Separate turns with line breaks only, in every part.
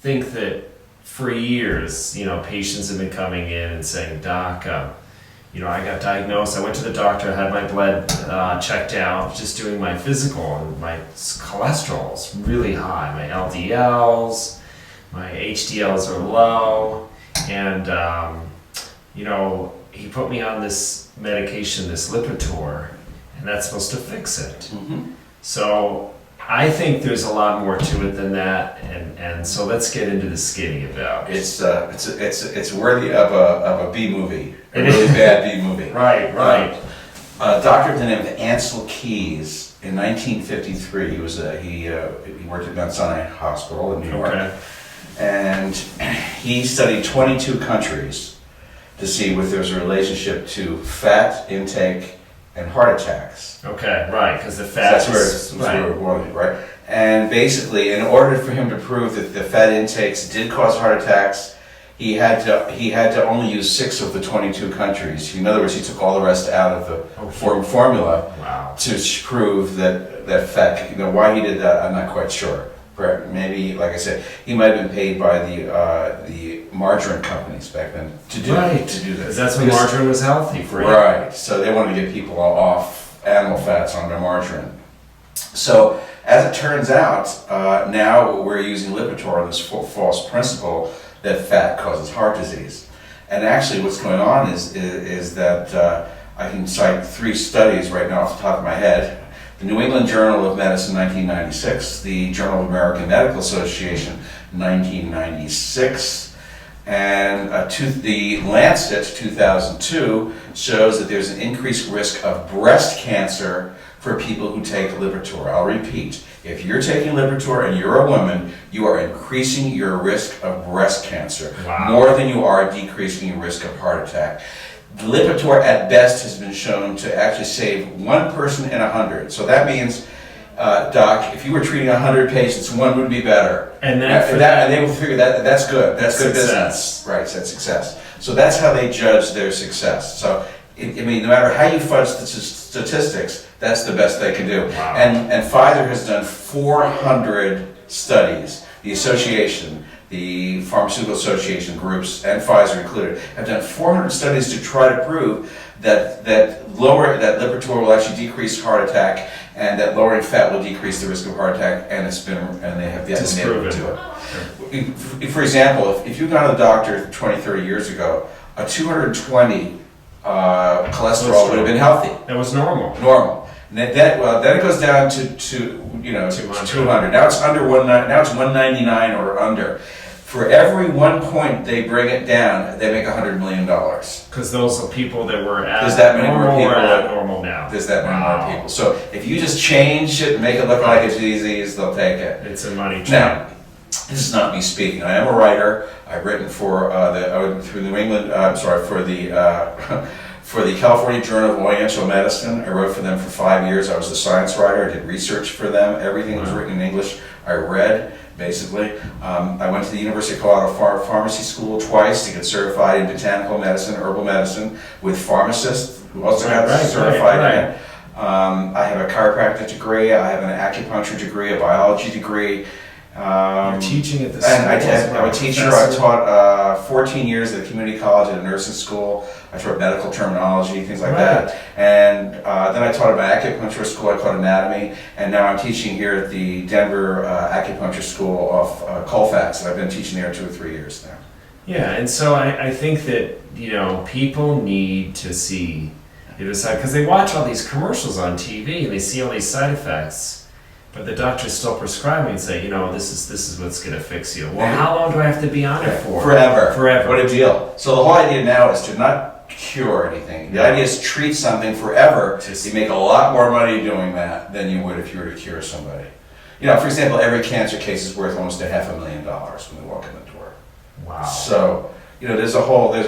think that for years, patients have been coming in and saying, Doc, I got diagnosed. I went to the doctor, I had my blood checked out, just doing my physical, and my cholesterol's really high. My LDLs, my HDLs are low, and he put me on this medication, this Lipitor, and that's supposed to fix it.
Mm-hmm.
So I think there's a lot more to it than that, and so let's get into the skinny about it.
It's worthy of a B movie, a really bad B movie.
Right.
A doctor by the name of Ansel Keys in 1953. He worked at Mount Sinai Hospital in New York, and he studied 22 countries to see if there's a relationship to fat intake and heart attacks.
Okay, right, because the fat
is where we're going, right? And basically, in order for him to prove that the fat intakes did cause heart attacks, he had to only use 6 of the 22 countries. In other words, he took all the rest out of the formula.
Wow.
To prove that fat. Why he did that, I'm not quite sure. Maybe, like I said, he might have been paid by the margarine companies back then to do this.
Because that's when margarine was healthy for you.
Right. So they wanted to get people off animal fats on their margarine. So as it turns out, now we're using Lipitor on this false principle that fat causes heart disease. And actually, what's going on is that I can cite 3 studies right now off the top of my head. The New England Journal of Medicine, 1996, the Journal of American Medical Association, 1996, and the Lancet, 2002, shows that there's an increased risk of breast cancer for people who take Lipitor. I'll repeat, if you're taking Lipitor and you're a woman, you are increasing your risk of breast cancer more than you are decreasing your risk of heart attack. Lipitor at best has been shown to actually save 1 person in 100. So that means, Doc, if you were treating 100 patients, 1 would be better. And they will figure that's good. That's good business. Right, that's success. So that's how they judge their success. So, no matter how you fudge the statistics, that's the best they can do.
Wow.
And Pfizer has done 400 studies. The association, the Pharmaceutical Association groups, and Pfizer included, have done 400 studies to try to prove that Lipitor will actually decrease heart attack, and that lowering fat will decrease the risk of heart attack, and they have yet been able to do it. For example, if you've gone to the doctor 20, 30 years ago, a 220 cholesterol would have been healthy.
That was normal.
And then it goes down to 200. Now it's under 190. Now it's 199 or under. For every 1 point they bring it down, they make $100 million.
Because those are people that were at normal now.
There's that many more people. So if you just change it and make it look like it's disease, they'll take it.
It's a money trap.
Now, this is not me speaking. I am a writer. I've written for for the California Journal of Oriental Medicine. I wrote for them for 5 years. I was the science writer. I did research for them. Everything was written in English. I read, basically. I went to the University of Colorado Pharmacy School twice to get certified in botanical medicine, herbal medicine, with pharmacists who also got certified in it. I have a chiropractic degree. I have an acupuncture degree, a biology degree.
You're teaching at the
school. And I'm a teacher. I taught 14 years at a community college at a nursing school. I taught medical terminology, things like that. And then I taught at an acupuncture school. I taught anatomy. And now I'm teaching here at the Denver Acupuncture School of Colfax. And I've been teaching there 2 or 3 years now.
Yeah, and so I think that, people need to see the other side. Because they watch all these commercials on TV and they see all these side effects. But the doctor's still prescribing and say, this is what's going to fix you. Well, how long do I have to be on it for?
Forever. What a deal. So the whole idea now is to not cure anything. The idea is treat something forever. You make a lot more money doing that than you would if you were to cure somebody. For example, every cancer case is worth almost $500,000 when they walk in the door.
Wow.
So, there's a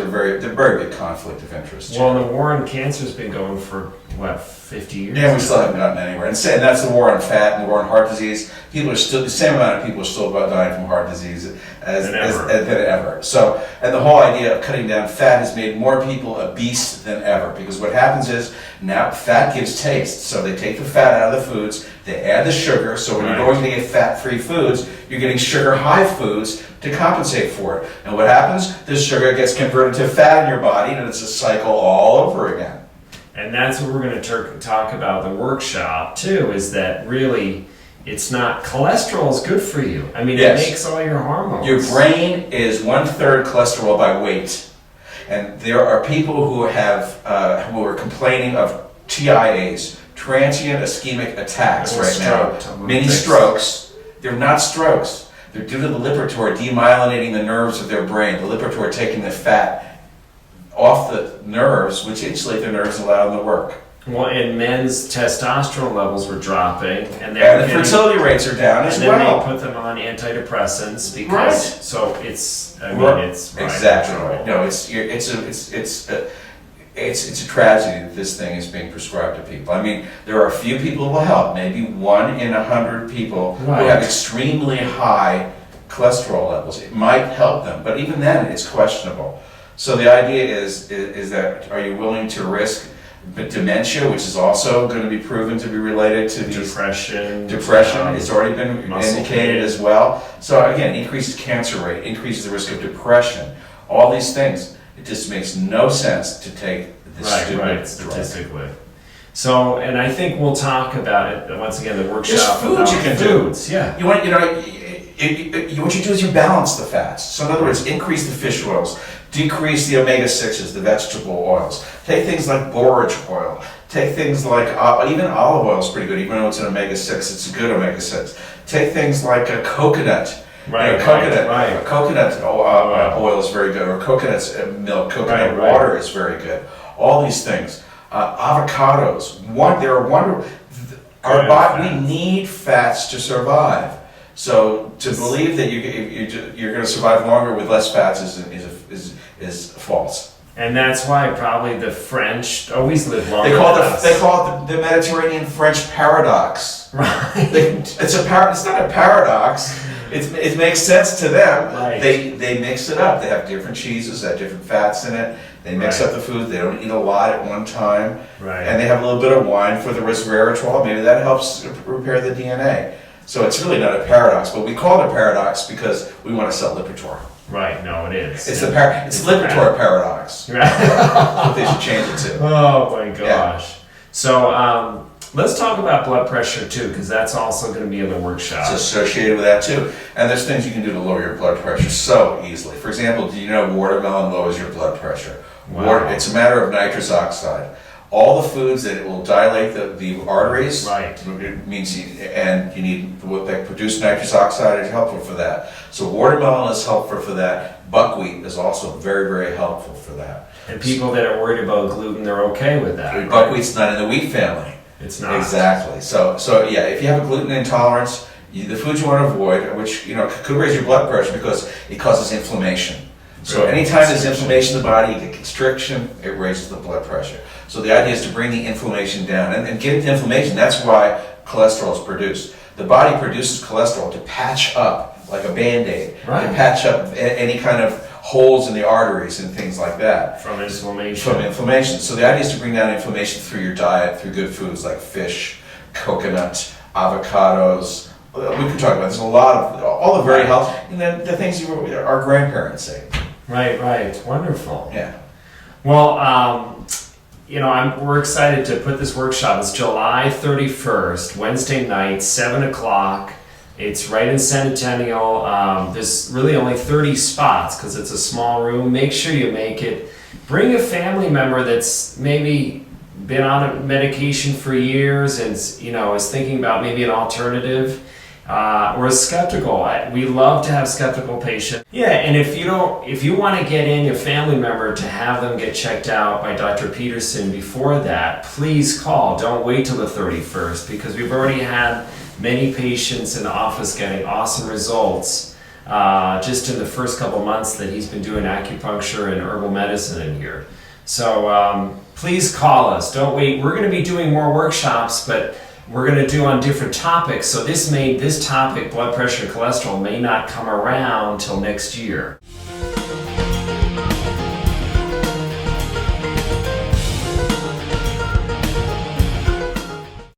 very big conflict of interest.
Well, the war on cancer has been going for, 50 years?
Yeah, we still haven't gotten anywhere. And that's the war on fat and the war on heart disease. The same amount of people are still dying from heart disease as ever. So, and the whole idea of cutting down fat has made more people obese than ever. Because what happens is, now fat gives taste. So they take the fat out of the foods, They add the sugar, so when you're going to get fat-free foods, you're getting sugar-high foods to compensate for it. And what happens? This sugar gets converted to fat in your body, and it's a cycle all over again.
And that's what we're going to talk about the workshop too, is that really it's not, cholesterol is good for you. I mean, it makes all your hormones.
Your brain is 1/3 cholesterol by weight. And there are people who are complaining of TIAs, transient ischemic attacks right now. Mini strokes. They're not strokes. They're due to the Lipitor demyelinating the nerves of their brain. The Lipitor taking the fat off the nerves, which insulate the nerves and allow them to work.
Well, and men's testosterone levels were dropping, and
the fertility rates are down as well.
And then they put them on antidepressants because so it's. I mean, it's
exactly right. No, it's a tragedy that this thing is being prescribed to people. I mean, there are a few people who will help. Maybe 1 in 100 people who have extremely high cholesterol levels. It might help them, but even then, it's questionable. So the idea is that are you willing to risk dementia, which is also going to be proven to be related to
depression.
Depression has already been indicated as well. So again, increases cancer rate, increases the risk of depression. All these things. It just makes no sense to take this stupid
statistically. So, and I think we'll talk about it once again. The workshop.
There's foods you can
do. Yeah.
What you do is you balance the fats. So in other words, increase the fish oils, decrease the omega-6s, the vegetable oils. Take things like borage oil. Take things like, even olive oil is pretty good, even though it's an omega-6, it's a good omega-6. Take things like a coconut. Coconut oil is very good, or coconut milk, coconut water is very good. All these things. Avocados. They're wonderful. Our body, we need fats to survive. So to believe that you're going to survive longer with less fats is false.
And that's why probably the French always live longer.
They call it the Mediterranean French paradox.
Right.
It's not a paradox. It makes sense to them.
Right.
They mix it up. They have different cheeses that have different fats in it. They mix up the food. They don't eat a lot at one time.
Right.
And they have a little bit of wine for the resveratrol. Maybe that helps repair the DNA. So it's really not a paradox, but we call it a paradox because we want to sell Lipitor.
Right, no, it is.
It's Lipitor paradox.
Right.
That's what they should change it to.
Oh my gosh. Yeah. So let's talk about blood pressure too, because that's also going to be in the workshop.
It's associated with that too. And there's things you can do to lower your blood pressure so easily. For example, do you know watermelon lowers your blood pressure?
Wow.
It's a matter of nitrous oxide. All the foods that will dilate the arteries, it means you need what they produce nitrous oxide is helpful for that. So watermelon is helpful for that. Buckwheat is also very, very helpful for that.
And people that are worried about gluten, they're okay with that.
Buckwheat's not in the wheat family.
It's not.
Exactly. So yeah, if you have a gluten intolerance, the foods you want to avoid, which could raise your blood pressure because it causes inflammation. So anytime there's inflammation in the body, you get constriction, it raises the blood pressure. So the idea is to bring the inflammation down and get the inflammation. That's why cholesterol is produced. The body produces cholesterol to patch up, like a Band-Aid, to patch up any kind of holes in the arteries and things like that.
From inflammation.
So the idea is to bring down inflammation through your diet, through good foods like fish, coconut, avocados. We can talk about this. A lot of, all the very healthy, and then the things our grandparents say.
Right. Wonderful.
Yeah.
Well, we're excited to put this workshop. It's July 31st, Wednesday night, 7 o'clock. It's right in Centennial. There's really only 30 spots because it's a small room. Make sure you make it. Bring a family member that's maybe been on a medication for years and is thinking about maybe an alternative. Or is skeptical. We love to have skeptical patients. Yeah, and if you want to get in a family member to have them get checked out by Dr. Peterson before that, please call. Don't wait till the 31st because we've already had many patients in the office getting awesome results just in the first couple months that he's been doing acupuncture and herbal medicine in here. So please call us. Don't wait. We're going to be doing more workshops, but we're going to do on different topics, so this topic, blood pressure and cholesterol, may not come around till next year.